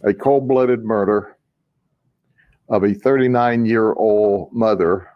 a cold-blooded murder of a 39-year-old mother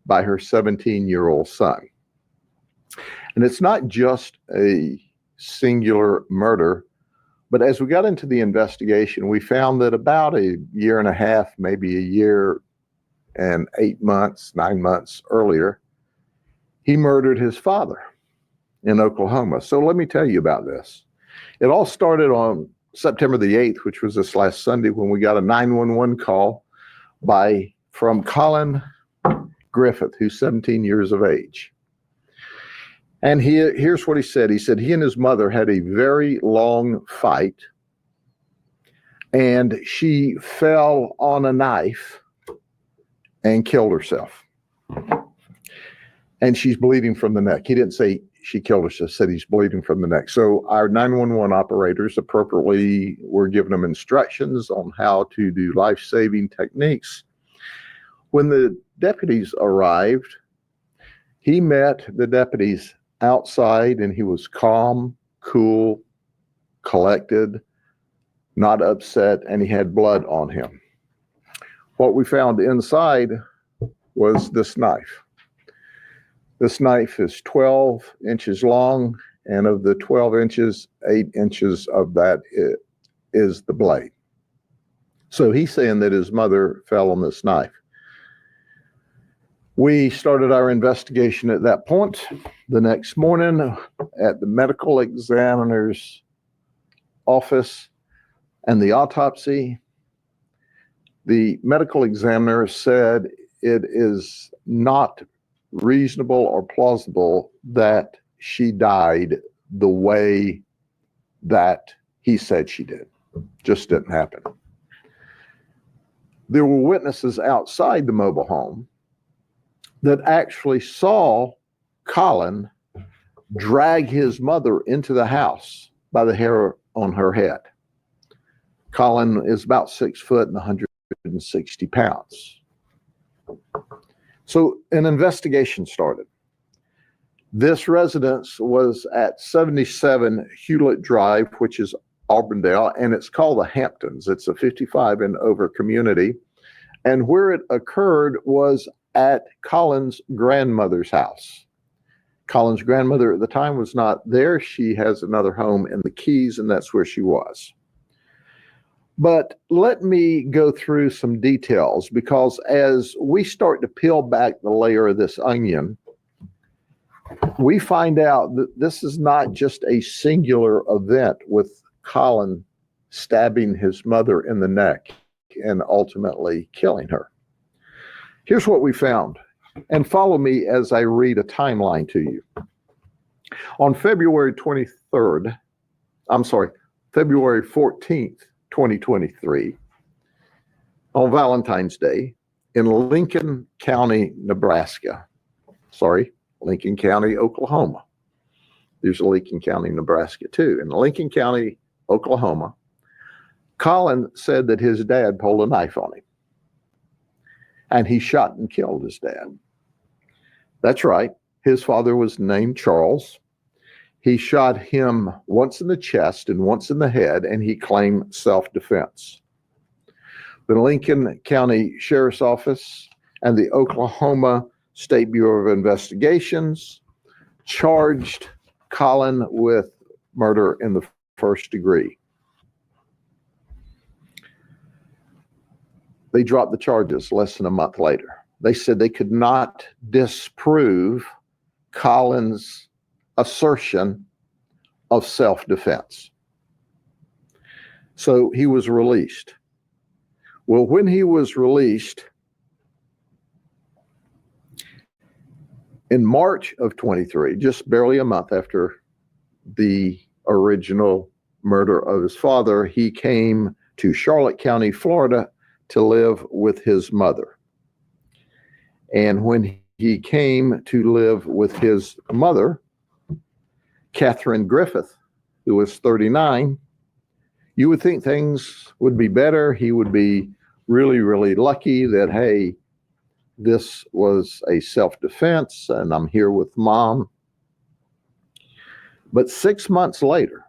by her 17-year-old son. And it's not just a singular murder, but as we got into the investigation, we found that about a year and a half, maybe a year and 8 months, 9 months earlier, he murdered his father in Oklahoma. So let me tell you about this. It all started on September the 8th, which was this last Sunday, when we got a 911 call from Colin Griffith, who's 17 years of age. And here's what he said. He said he and his mother had a very long fight, and she fell on a knife and killed herself. And she's bleeding from the neck. He didn't say she killed herself, said he's bleeding from the neck. So our 911 operators appropriately were giving them instructions on how to do life-saving techniques. When the deputies arrived, he met the deputies outside, and he was calm, cool, collected, not upset, and he had blood on him. What we found inside was this knife. This knife is 12 inches long, and of the 12 inches, 8 inches of that is the blade. So he's saying that his mother fell on this knife. We started our investigation at that point. The next morning at the medical examiner's office and the autopsy, the medical examiner said it is not reasonable or plausible that she died the way that he said she did. Just didn't happen. There were witnesses outside the mobile home that actually saw Colin drag his mother into the house by the hair on her head. Colin is about 6 foot and 160 pounds. So an investigation started. This residence was at 77 Hewlett Drive, which is Auburndale, and it's called the Hamptons. It's a 55 and over community. And where it occurred was at Colin's grandmother's house. Colin's grandmother at the time was not there. She has another home in the Keys, and that's where she was. But let me go through some details, because as we start to peel back the layer of this onion, we find out that this is not just a singular event with Colin stabbing his mother in the neck and ultimately killing her. Here's what we found, and follow me as I read a timeline to you. On February 14th, 2023, on Valentine's Day, in Lincoln County, Oklahoma. There's a Lincoln County, Nebraska too. In Lincoln County, Oklahoma, Colin said that his dad pulled a knife on him, and he shot and killed his dad. That's right. His father was named Charles. He shot him once in the chest and once in the head, and he claimed self-defense. The Lincoln County Sheriff's Office and the Oklahoma State Bureau of Investigations charged Colin with murder in the first degree. They dropped the charges less than a month later. They said they could not disprove Colin's assertion of self-defense. So he was released. Well, when he was released in March of 23, just barely a month after the original murder of his father, he came to Charlotte County, Florida, to live with his mother. And when he came to live with his mother, Catherine Griffith, who was 39, you would think things would be better. He would be really, really lucky that, hey, this was a self-defense and I'm here with mom. But 6 months later,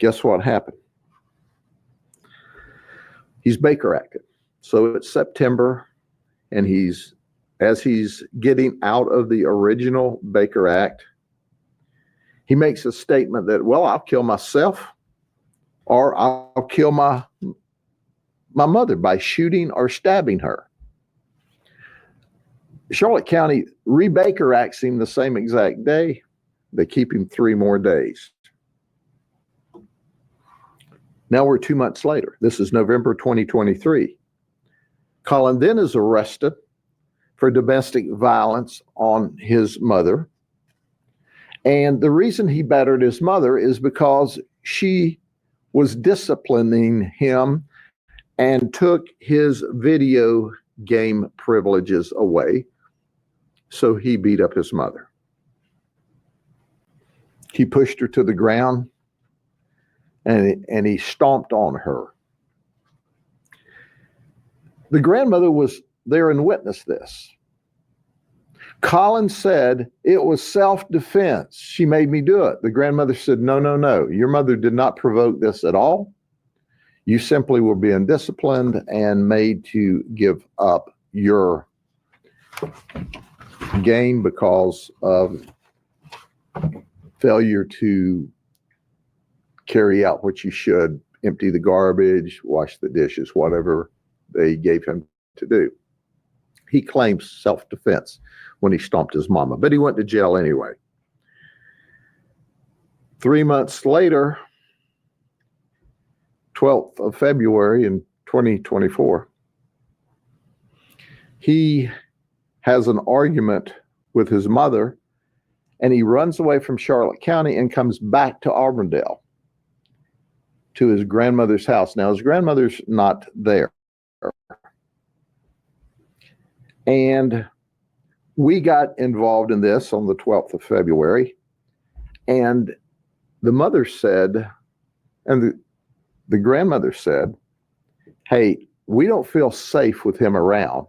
Guess what happened? He's Baker acted. So it's September, and as he's getting out of the original Baker Act, he makes a statement that, well, I'll kill myself, or I'll kill my mother by shooting or stabbing her. Charlotte County re-Baker acts him the same exact day. They keep him 3 more days. Now we're 2 months later. This is November 2023. Colin then is arrested for domestic violence on his mother. And the reason he battered his mother is because she was disciplining him and took his video game privileges away. So he beat up his mother. He pushed her to the ground and he stomped on her. The grandmother was there and witnessed this. Colin said it was self-defense. She made me do it. The grandmother said, no, no, no. Your mother did not provoke this at all. You simply were being disciplined and made to give up your game because of failure to carry out what you should, empty the garbage, wash the dishes, whatever they gave him to do. He claims self-defense when he stomped his mama, but he went to jail anyway. 3 months later, 12th of February in 2024, he has an argument with his mother, and he runs away from Charlotte County and comes back to Auburndale to his grandmother's house. Now, his grandmother's not there. And we got involved in this on the 12th of February. And the mother said, and the grandmother said, hey, we don't feel safe with him around.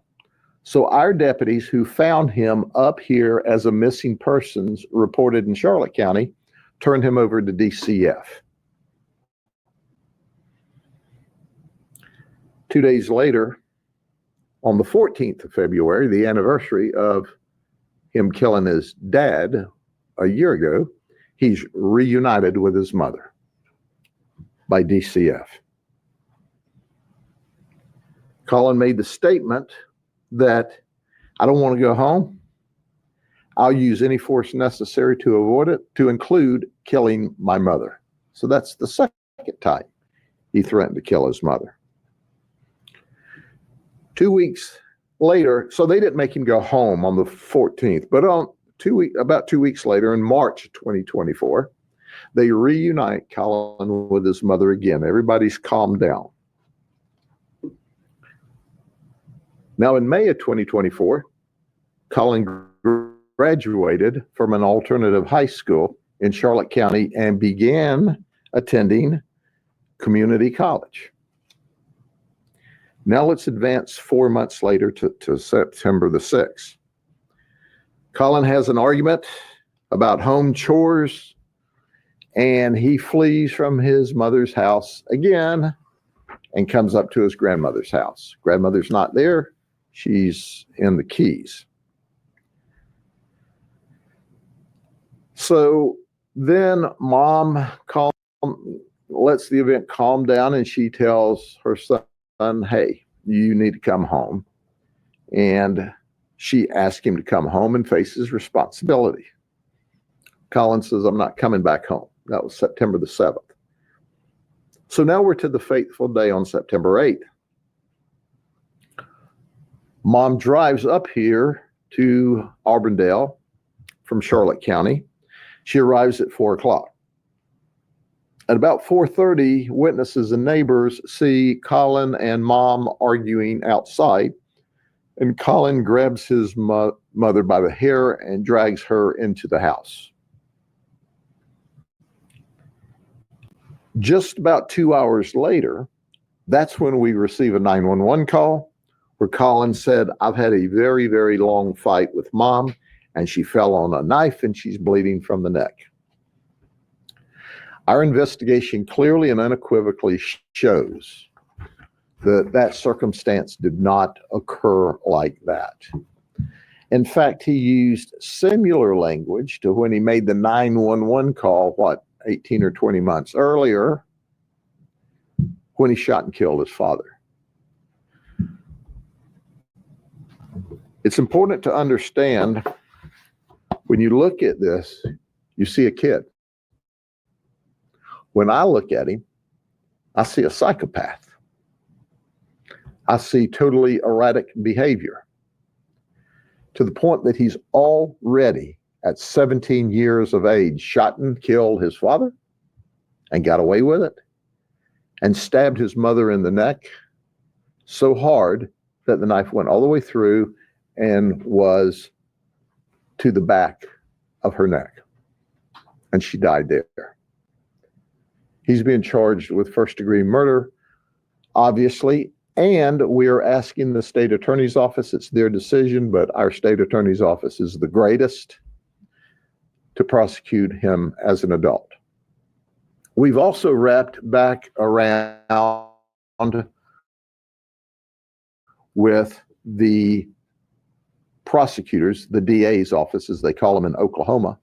So our deputies who found him up here as a missing persons reported in Charlotte County turned him over to DCF. 2 days later, on the 14th of February, the anniversary of him killing his dad a year ago, he's reunited with his mother by DCF. Colin made the statement that I don't want to go home. I'll use any force necessary to avoid it, to include killing my mother. So that's the second time he threatened to kill his mother. 2 weeks later, so they didn't make him go home on the 14th, but about 2 weeks later, in March 2024, they reunite Colin with his mother again. Everybody's calmed down. Now, in May of 2024, Colin graduated from an alternative high school in Charlotte County and began attending community college. Now let's advance 4 months later to September the 6th. Colin has an argument about home chores, and he flees from his mother's house again and comes up to his grandmother's house. Grandmother's not there. She's in the Keys. So then mom lets the event calm down, and she tells her son, hey, you need to come home. And she asks him to come home and face his responsibility. Colin says, I'm not coming back home. That was September the 7th. So now we're to the fateful day on September 8th. Mom drives up here to Auburndale from Charlotte County. She arrives at 4 o'clock. At about 4:30, witnesses and neighbors see Colin and mom arguing outside, and Colin grabs his mother by the hair and drags her into the house. Just about 2 hours later, that's when we receive a 911 call where Colin said, I've had a very, very long fight with mom, and she fell on a knife and she's bleeding from the neck. Our investigation clearly and unequivocally shows that that circumstance did not occur like that. In fact, he used similar language to when he made the 911 call, 18 or 20 months earlier, when he shot and killed his father. It's important to understand, when you look at this, you see a kid. When I look at him, I see a psychopath. I see totally erratic behavior, to the point that he's already, at 17 years of age, shot and killed his father and got away with it, and stabbed his mother in the neck so hard that the knife went all the way through and was to the back of her neck, and she died there. He's being charged with first-degree murder, obviously, and we are asking the state attorney's office, it's their decision, but our state attorney's office is the greatest, to prosecute him as an adult. We've also wrapped back around with the prosecutors, the DA's office, as they call them in Oklahoma,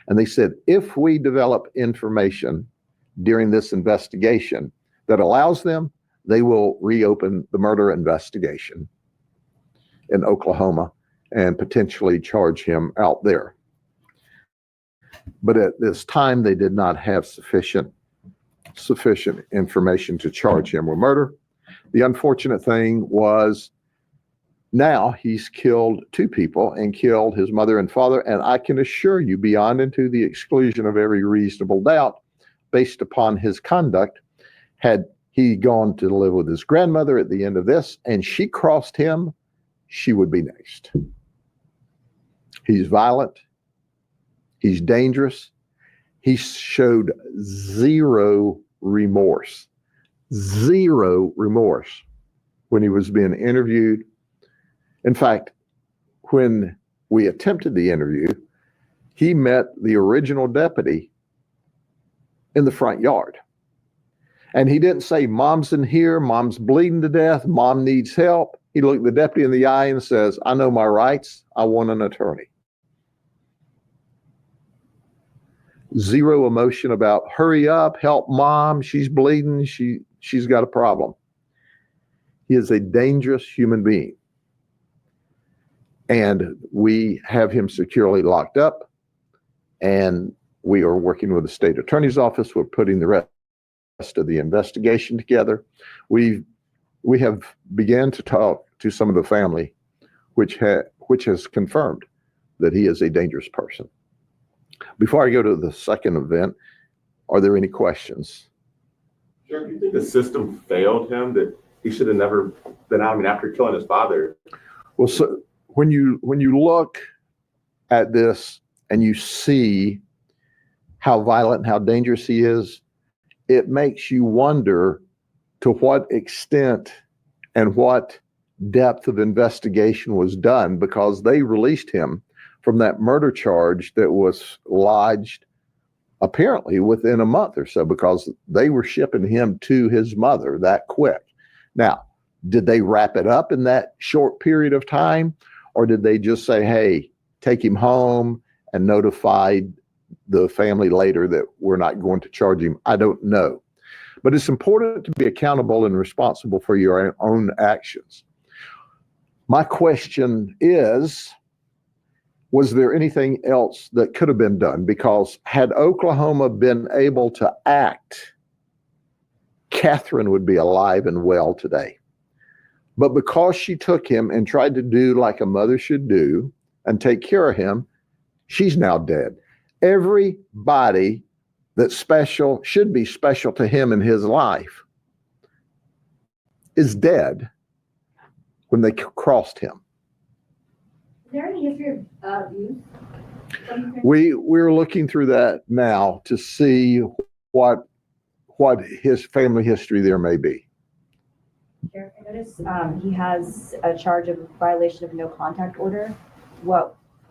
and they said, if we develop information during this investigation that allows them, they will reopen the murder investigation in Oklahoma and potentially charge him out there. But at this time, they did not have sufficient information to charge him with murder. The unfortunate thing was, now he's killed two people and killed his mother and father, and I can assure you, beyond and to the exclusion of every reasonable doubt, based upon his conduct, had he gone to live with his grandmother at the end of this and she crossed him, she would be next. He's violent. He's dangerous. He showed zero remorse when he was being interviewed. In fact, when we attempted the interview, he met the original deputy in the front yard. And he didn't say, Mom's in here, Mom's bleeding to death, Mom needs help. He looked the deputy in the eye and says, I know my rights, I want an attorney. Zero emotion about, hurry up, help Mom, she's bleeding, she's got a problem. He is a dangerous human being. And we have him securely locked up, and we are working with the state attorney's office. We're putting the rest of the investigation together. We have began to talk to some of the family, which has confirmed that he is a dangerous person. Before I go to the second event, are there any questions? Sure. Do you think the system failed him, that he should have never been out? I mean, after killing his father. Well, so when you look at this and you see how violent and how dangerous he is, it makes you wonder to what extent and what depth of investigation was done, because they released him from that murder charge that was lodged apparently within a month or so, because they were shipping him to his mother that quick. Now, did they wrap it up in that short period of time, or did they just say, hey, take him home, and notified the family later that we're not going to charge him? I don't know. But it's important to be accountable and responsible for your own actions. My question is, was there anything else that could have been done? Because had Oklahoma been able to act, Catherine would be alive and well today. But because she took him and tried to do like a mother should do and take care of him, she's now dead. Everybody that's special, should be special to him in his life, is dead when they crossed him. Is there any history of abuse? We're looking through that now to see what his family history there may be. Sheriff, I noticed he has a charge of violation of no contact order.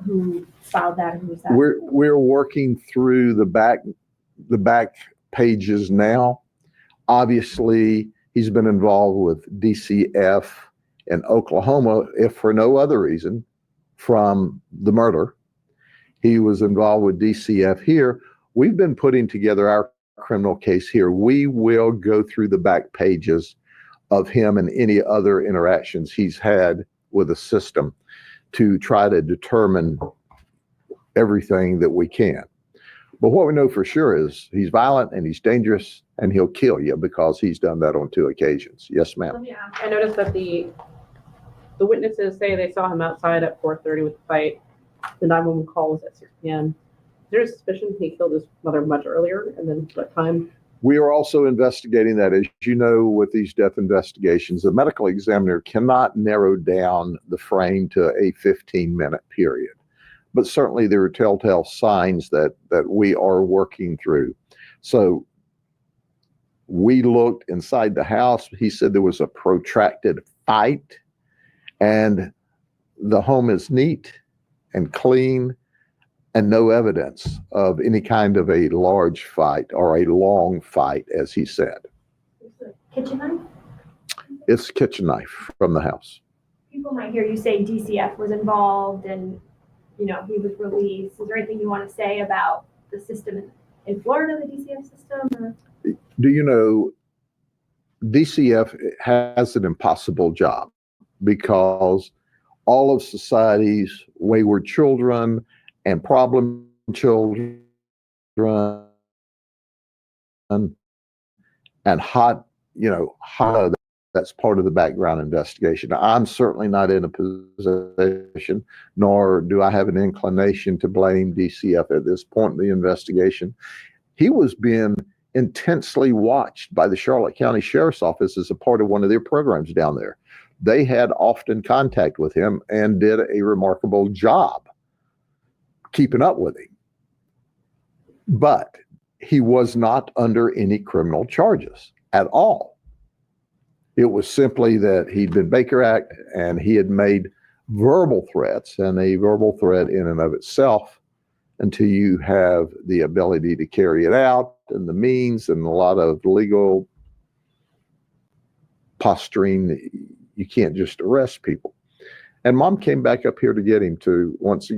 Who filed that? Who was that? We're working through the back pages now. Obviously, he's been involved with DCF in Oklahoma, if for no other reason, from the murder. He was involved with DCF here. We've been putting together our criminal case here. We will go through the back pages of him and any other interactions he's had with the system to try to determine everything that we can. But what we know for sure is he's violent and he's dangerous and he'll kill you because he's done that on 2 occasions. Yes, ma'am. Let me ask. I noticed that the witnesses say they saw him outside at 4:30 with the fight. The 911 call was at 6 p.m. Is there a suspicion he killed his mother much earlier? And then what time? We are also investigating that. As you know, with these death investigations, the medical examiner cannot narrow down the frame to a 15-minute period. But certainly there are telltale signs that we are working through. So we looked inside the house. He said there was a protracted fight, and the home is neat and clean and no evidence of any kind of a large fight or a long fight, as he said. Kitchen knife? It's a kitchen knife from the house. People might hear you say DCF was involved and, you know, he was released. Is there anything you want to say about the system in Florida, the DCF system? Or? Do you know, DCF has an impossible job because all of society's wayward children and problem children and hot, that's part of the background investigation. I'm certainly not in a position, nor do I have an inclination to blame DCF at this point in the investigation. He was being intensely watched by the Charlotte County Sheriff's Office as a part of one of their programs down there. They had often contact with him and did a remarkable job keeping up with him. But he was not under any criminal charges at all. It was simply that he'd been Baker Act and he had made verbal threats, and a verbal threat in and of itself, until you have the ability to carry it out and the means and a lot of legal posturing, you can't just arrest people. And Mom came back up here to get him to once again